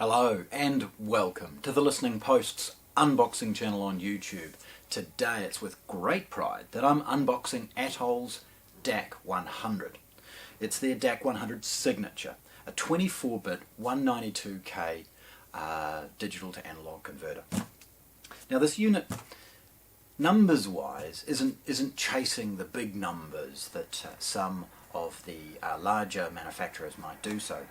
Hello and welcome to the Listening Post's unboxing channel on YouTube. Today it's with great pride that I'm unboxing ATOLL's DAC100. It's their DAC100 signature, a 24-bit 192K digital to analog converter. Now this unit, numbers-wise, isn't chasing the big numbers that some of the larger manufacturers might do so.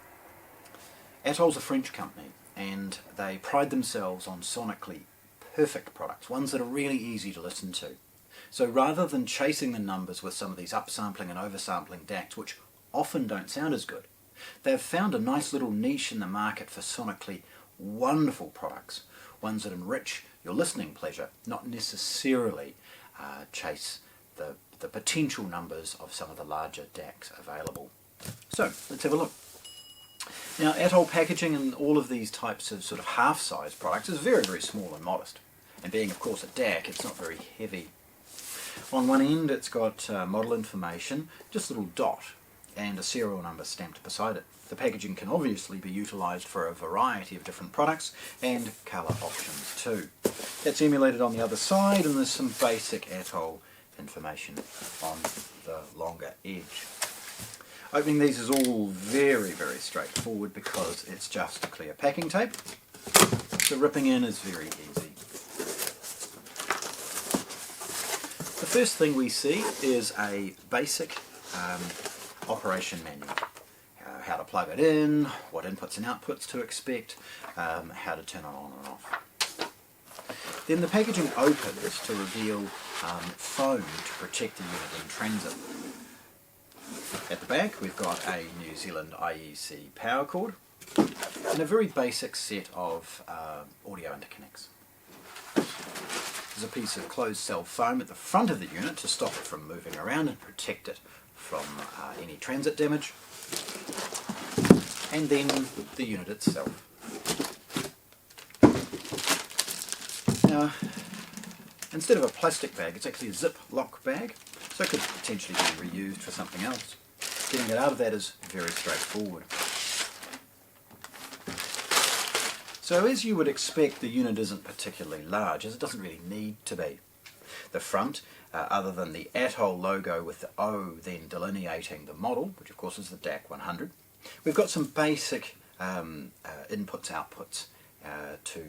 ATOLL's a French company and they pride themselves on sonically perfect products, ones that are really easy to listen to. So rather than chasing the numbers with some of these upsampling and oversampling DACs, which often don't sound as good, they've found a nice little niche in the market for sonically wonderful products, ones that enrich your listening pleasure, not necessarily chase the potential numbers of some of the larger DACs available. So let's have a look. Now, ATOLL packaging in all of these types of sort of half-size products is very, very small and modest. And being, of course, a DAC, it's not very heavy. On one end, it's got model information, just a little dot, and a serial number stamped beside it. The packaging can obviously be utilised for a variety of different products and colour options too. That's emulated on the other side, and there's some basic ATOLL information on the longer edge. Opening these is all very, very straightforward because it's just clear packing tape. So ripping in is very easy. The first thing we see is a basic operation manual. How to plug it in, what inputs and outputs to expect, how to turn it on and off. Then the packaging opens to reveal foam to protect the unit in transit. At the back we've got a New Zealand IEC power cord and a very basic set of audio interconnects. There's a piece of closed cell foam at the front of the unit to stop it from moving around and protect it from any transit damage. And then the unit itself. Now, instead of a plastic bag, it's actually a zip-lock bag, so it could potentially be reused for something else. Getting it out of that is very straightforward. So as you would expect, the unit isn't particularly large, as it doesn't really need to be. The front, other than the ATOLL logo with the O then delineating the model, which of course is the DAC100, we've got some basic inputs, outputs to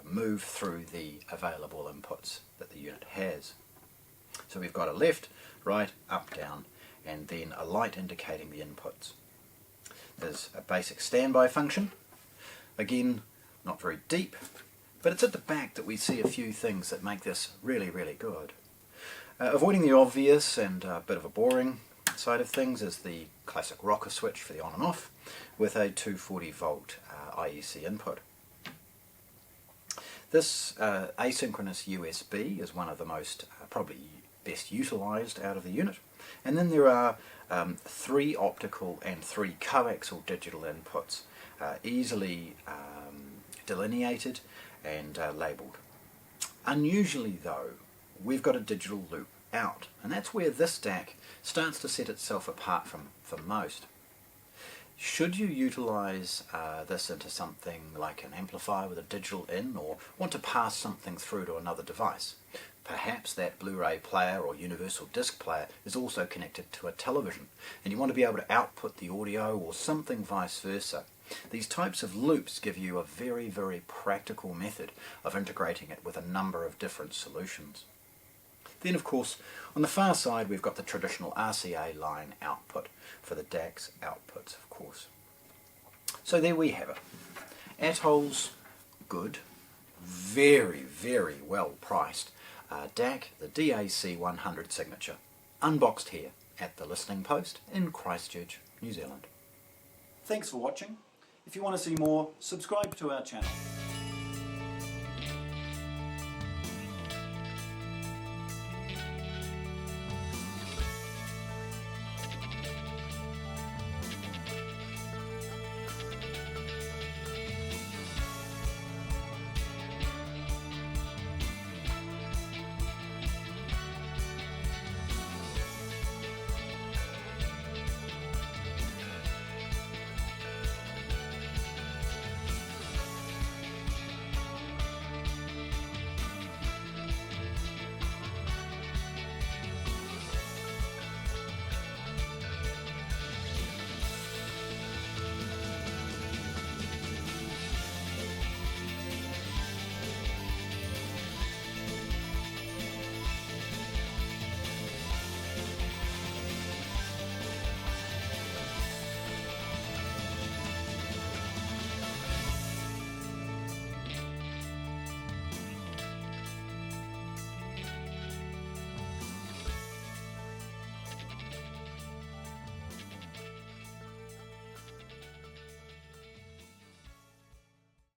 move through the available inputs that the unit has. So we've got a left, right, up, down, and then a light indicating the inputs. There's a basic standby function. Again, not very deep, but it's at the back that we see a few things that make this really, really good. Avoiding the obvious and a bit of a boring side of things is the classic rocker switch for the on and off with a 240 volt IEC input. This asynchronous USB is one of the most probably best utilised out of the unit, and then there are 3 optical and 3 coaxial digital inputs, easily delineated and labelled. Unusually though, we've got a digital loop out, and that's where this DAC starts to set itself apart from most. Should you utilise this into something like an amplifier with a digital in, or want to pass something through to another device, perhaps that Blu-ray player or universal disc player is also connected to a television, and you want to be able to output the audio or something vice versa, these types of loops give you a very, very practical method of integrating it with a number of different solutions. Then of course, on the far side we've got the traditional RCA line output for the DAC's outputs, of course. So there we have it. ATOLL's good, very, very well priced DAC, the DAC100 signature, unboxed here at the Listening Post in Christchurch, New Zealand. Thanks for watching. If you want to see more, subscribe to our channel.